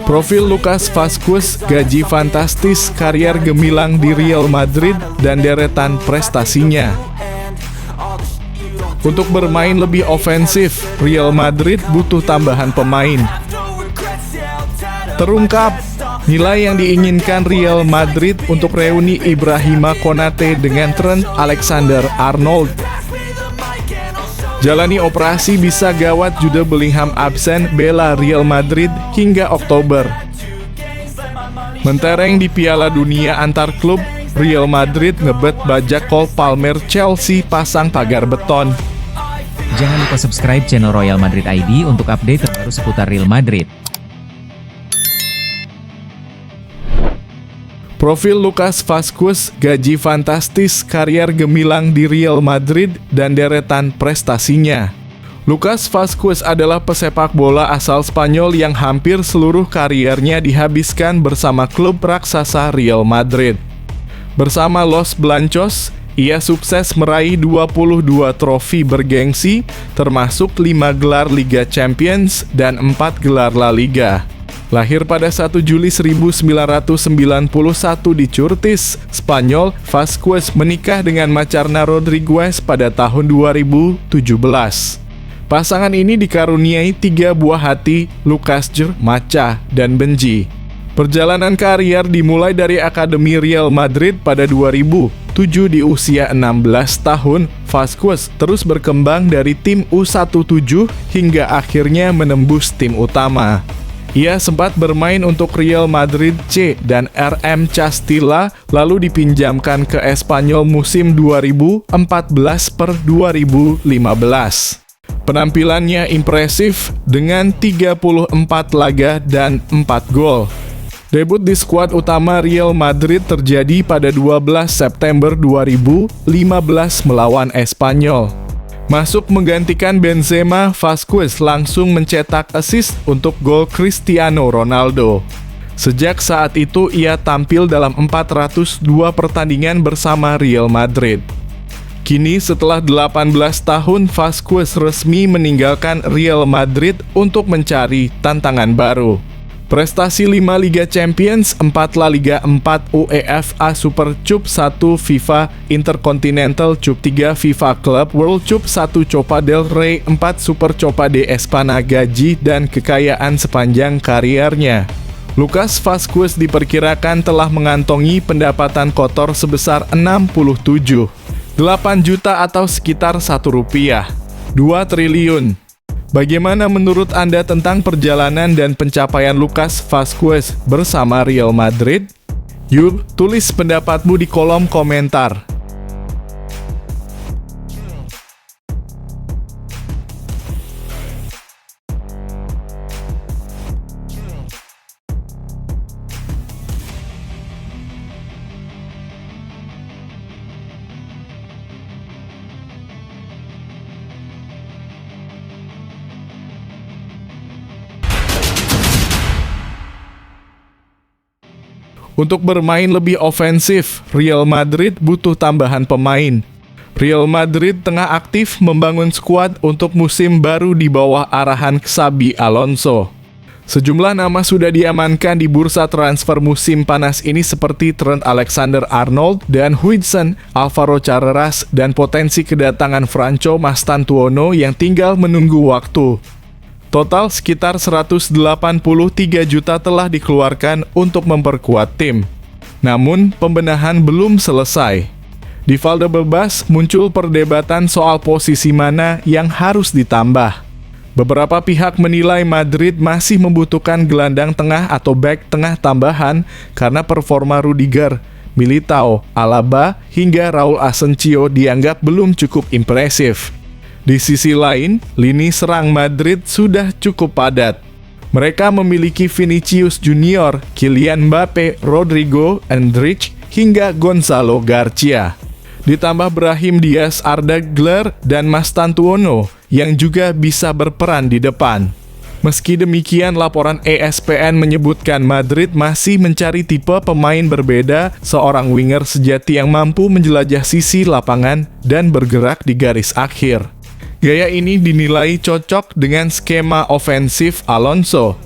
Profil Lucas Vazquez, gaji fantastis, karier gemilang di Real Madrid, dan deretan prestasinya. Untuk bermain lebih ofensif, Real Madrid butuh tambahan pemain. Terungkap nilai yang diinginkan Real Madrid untuk reuni Ibrahima Konate dengan Trent Alexander-Arnold. Jalani operasi bisa gawat, Jude Bellingham absen bela Real Madrid hingga Oktober. Mentereng di Piala Dunia antar klub, Real Madrid ngebet bajak Cole Palmer, Chelsea pasang pagar beton. Jangan lupa subscribe channel Royal Madrid ID untuk update terbaru seputar Real Madrid. Profil Lucas Vazquez, gaji fantastis, karier gemilang di Real Madrid, dan deretan prestasinya. Lucas Vazquez adalah pesepak bola asal Spanyol yang hampir seluruh kariernya dihabiskan bersama klub raksasa Real Madrid. Bersama Los Blancos, ia sukses meraih 22 trofi bergengsi, termasuk 5 gelar Liga Champions dan 4 gelar La Liga. Lahir pada 1 Juli 1991 di Curtis, Spanyol, Vazquez menikah dengan Macarna Rodriguez pada tahun 2017. Pasangan ini dikaruniai 3 buah hati, Lucas Jr, Macha, dan Benji. Perjalanan karier dimulai dari Akademi Real Madrid pada 2007 di usia 16 tahun. Vazquez terus berkembang dari tim U17 hingga akhirnya menembus tim utama. Ia sempat bermain untuk Real Madrid C dan RM Castilla, lalu dipinjamkan ke Espanyol musim 2014-2015. Penampilannya impresif dengan 34 laga dan 4 gol. Debut di skuad utama Real Madrid terjadi pada 12 September 2015 melawan Espanyol. Masuk menggantikan Benzema, Vazquez langsung mencetak assist untuk gol Cristiano Ronaldo. Sejak saat itu ia tampil dalam 402 pertandingan bersama Real Madrid. Kini setelah 18 tahun, Vazquez resmi meninggalkan Real Madrid untuk mencari tantangan baru. Prestasi 5 Liga Champions, 4 La Liga, 4 UEFA Super Cup, 1 FIFA Intercontinental Cup, 3 FIFA Club World Cup, 1 Copa del Rey, 4 Super Copa de España. Gaji dan kekayaan sepanjang kariernya. Lucas Vazquez diperkirakan telah mengantongi pendapatan kotor sebesar 67,8 juta atau sekitar Rp1 2 triliun. Bagaimana menurut Anda tentang perjalanan dan pencapaian Lucas Vazquez bersama Real Madrid? Yuk, tulis pendapatmu di kolom komentar. Untuk bermain lebih ofensif, Real Madrid butuh tambahan pemain. Real Madrid tengah aktif membangun skuad untuk musim baru di bawah arahan Xabi Alonso. Sejumlah nama sudah diamankan di bursa transfer musim panas ini seperti Trent Alexander-Arnold dan Huijsen, Alvaro Carreras, dan potensi kedatangan Franco Mastantuono yang tinggal menunggu waktu. Total sekitar 183 juta telah dikeluarkan untuk memperkuat tim. Namun, pembenahan belum selesai. Di Valdebebas muncul perdebatan soal posisi mana yang harus ditambah. Beberapa pihak menilai Madrid masih membutuhkan gelandang tengah atau bek tengah tambahan karena performa Rudiger, Militao, Alaba, hingga Raul Asensio dianggap belum cukup impresif. Di sisi lain, lini serang Madrid sudah cukup padat. Mereka memiliki Vinicius Junior, Kylian Mbappe, Rodrigo, Endrick, hingga Gonzalo Garcia. Ditambah Brahim Diaz, Arda Güler, dan Mastantuono yang juga bisa berperan di depan. Meski demikian, laporan ESPN menyebutkan Madrid masih mencari tipe pemain berbeda, seorang winger sejati yang mampu menjelajah sisi lapangan dan bergerak di garis akhir. Gaya ini dinilai cocok dengan skema ofensif Alonso.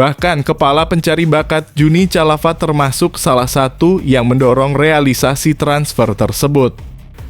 Bahkan, kepala pencari bakat Juni Calava termasuk salah satu yang mendorong realisasi transfer tersebut.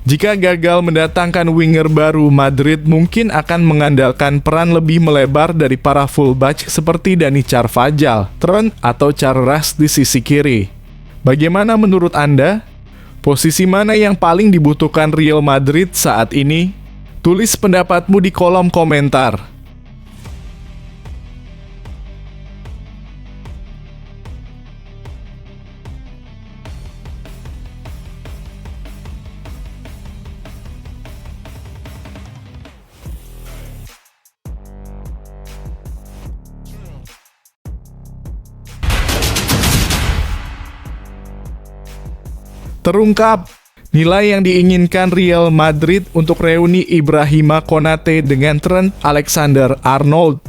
Jika gagal mendatangkan winger baru, Madrid mungkin akan mengandalkan peran lebih melebar dari para fullback seperti Dani Carvajal, Trent, atau Charles di sisi kiri. Bagaimana menurut Anda? Posisi mana yang paling dibutuhkan Real Madrid saat ini? Tulis pendapatmu di kolom komentar. Terungkap, nilai yang diinginkan Real Madrid untuk reuni Ibrahima Konate dengan Trent Alexander-Arnold.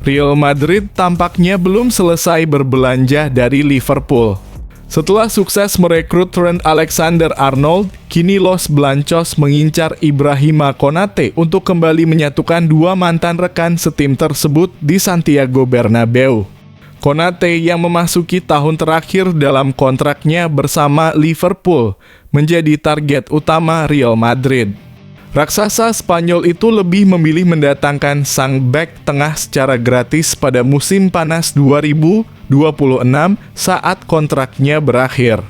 Real Madrid tampaknya belum selesai berbelanja dari Liverpool. Setelah sukses merekrut Trent Alexander-Arnold, kini Los Blancos mengincar Ibrahima Konate untuk kembali menyatukan dua mantan rekan setim tersebut di Santiago Bernabeu. Konate yang memasuki tahun terakhir dalam kontraknya bersama Liverpool menjadi target utama Real Madrid. Raksasa Spanyol itu lebih memilih mendatangkan sang bek tengah secara gratis pada musim panas 2026 saat kontraknya berakhir.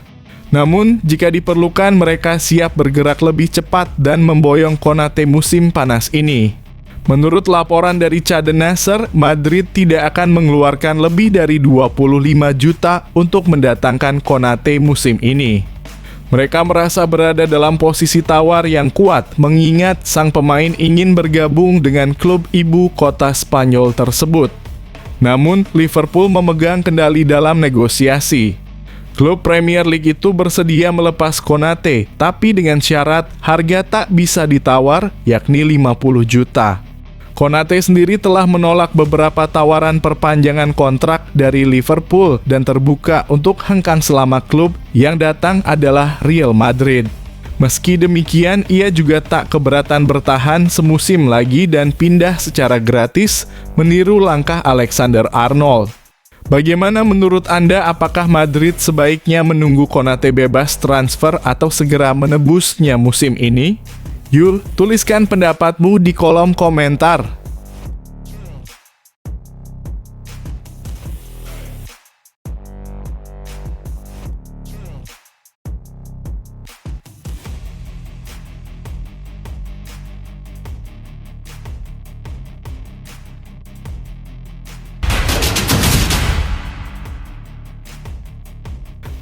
Namun, jika diperlukan mereka siap bergerak lebih cepat dan memboyong Konate musim panas ini. Menurut laporan dari Caden Nasser, Madrid tidak akan mengeluarkan lebih dari 25 juta untuk mendatangkan Konate musim ini. Mereka merasa berada dalam posisi tawar yang kuat, mengingat sang pemain ingin bergabung dengan klub ibu kota Spanyol tersebut. Namun, Liverpool memegang kendali dalam negosiasi. Klub Premier League itu bersedia melepas Konate, tapi dengan syarat harga tak bisa ditawar, yakni 50 juta. Konate sendiri telah menolak beberapa tawaran perpanjangan kontrak dari Liverpool dan terbuka untuk hengkang selama klub yang datang adalah Real Madrid. Meski demikian, ia juga tak keberatan bertahan semusim lagi dan pindah secara gratis, meniru langkah Alexander-Arnold. Bagaimana menurut Anda, apakah Madrid sebaiknya menunggu Konate bebas transfer atau segera menebusnya musim ini? Yuk, tuliskan pendapatmu di kolom komentar.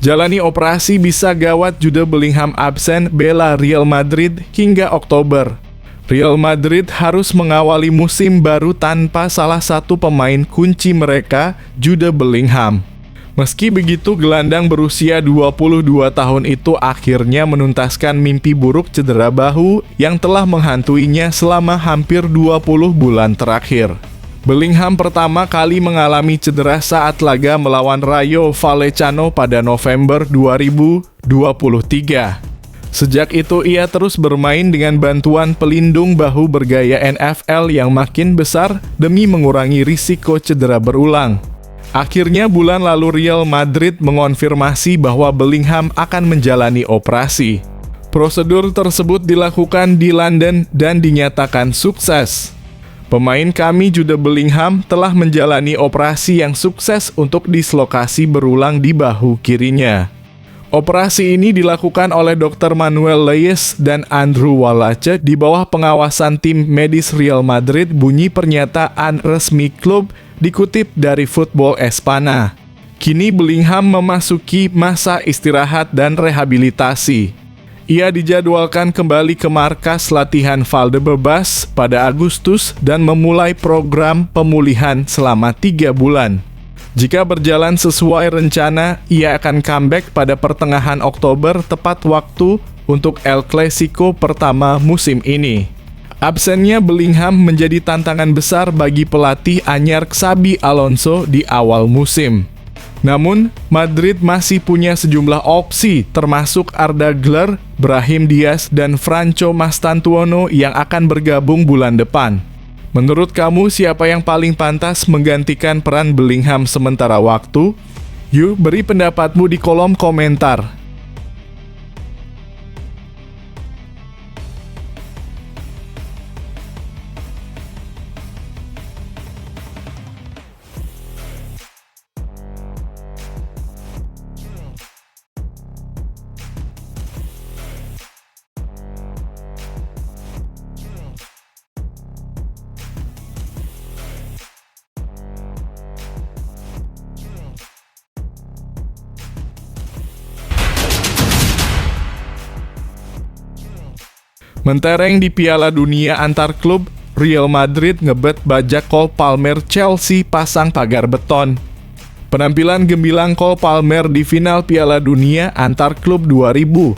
Jalani operasi bisa gawat, Jude Bellingham absen bela Real Madrid hingga Oktober. Real Madrid harus mengawali musim baru tanpa salah satu pemain kunci mereka, Jude Bellingham. Meski begitu, gelandang berusia 22 tahun itu akhirnya menuntaskan mimpi buruk cedera bahu yang telah menghantuinya selama hampir 20 bulan terakhir. Bellingham pertama kali mengalami cedera saat laga melawan Rayo Vallecano pada November 2023. Sejak itu ia terus bermain dengan bantuan pelindung bahu bergaya NFL yang makin besar demi mengurangi risiko cedera berulang. Akhirnya bulan lalu Real Madrid mengonfirmasi bahwa Bellingham akan menjalani operasi. Prosedur tersebut dilakukan di London dan dinyatakan sukses. Pemain kami Jude Bellingham telah menjalani operasi yang sukses untuk dislokasi berulang di bahu kirinya. Operasi ini dilakukan oleh Dr. Manuel Leyes dan Andrew Wallace di bawah pengawasan tim medis Real Madrid, bunyi pernyataan resmi klub dikutip dari Football Espana. Kini Bellingham memasuki masa istirahat dan rehabilitasi. Ia dijadwalkan kembali ke markas latihan Valdebebas pada Agustus dan memulai program pemulihan selama 3 bulan. Jika berjalan sesuai rencana, ia akan comeback pada pertengahan Oktober tepat waktu untuk El Clasico pertama musim ini. Absennya Bellingham menjadi tantangan besar bagi pelatih anyar Xabi Alonso di awal musim. Namun, Madrid masih punya sejumlah opsi, termasuk Arda Güler, Brahim Diaz, dan Franco Mastantuono yang akan bergabung bulan depan. Menurut kamu siapa yang paling pantas menggantikan peran Bellingham sementara waktu? Yuk beri pendapatmu di kolom komentar. Mentereng di Piala Dunia antar klub, Real Madrid ngebet bajak Cole Palmer, Chelsea pasang pagar beton. Penampilan gemilang Cole Palmer di final Piala Dunia antar klub 2025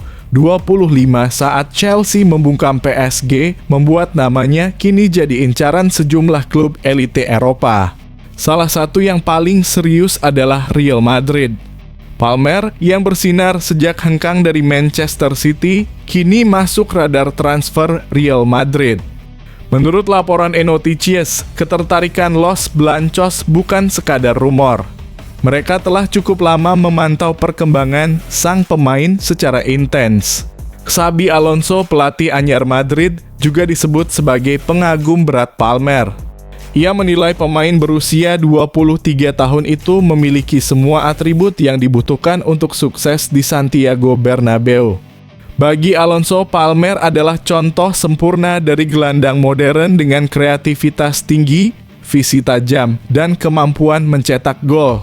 saat Chelsea membungkam PSG membuat namanya kini jadi incaran sejumlah klub elite Eropa. Salah satu yang paling serius adalah Real Madrid. Palmer yang bersinar sejak hengkang dari Manchester City, kini masuk radar transfer Real Madrid. Menurut laporan Noticias, ketertarikan Los Blancos bukan sekadar rumor. Mereka telah cukup lama memantau perkembangan sang pemain secara intens. Xabi Alonso, pelatih anyar Madrid, juga disebut sebagai pengagum berat Palmer. Ia menilai pemain berusia 23 tahun itu memiliki semua atribut yang dibutuhkan untuk sukses di Santiago Bernabeu. Bagi Alonso, Palmer adalah contoh sempurna dari gelandang modern dengan kreativitas tinggi, visi tajam, dan kemampuan mencetak gol.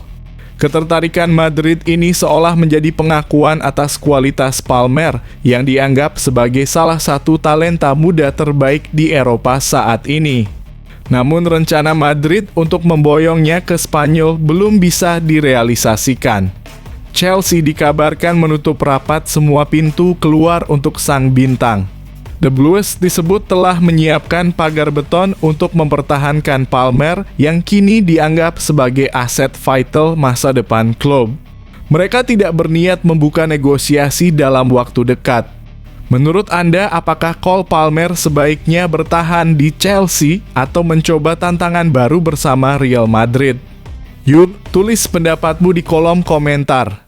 Ketertarikan Madrid ini seolah menjadi pengakuan atas kualitas Palmer yang dianggap sebagai salah satu talenta muda terbaik di Eropa saat ini. Namun rencana Madrid untuk memboyongnya ke Spanyol belum bisa direalisasikan. Chelsea dikabarkan menutup rapat semua pintu keluar untuk sang bintang. The Blues disebut telah menyiapkan pagar beton untuk mempertahankan Palmer yang kini dianggap sebagai aset vital masa depan klub. Mereka tidak berniat membuka negosiasi dalam waktu dekat. Menurut Anda, apakah Cole Palmer sebaiknya bertahan di Chelsea atau mencoba tantangan baru bersama Real Madrid? Yuk, tulis pendapatmu di kolom komentar.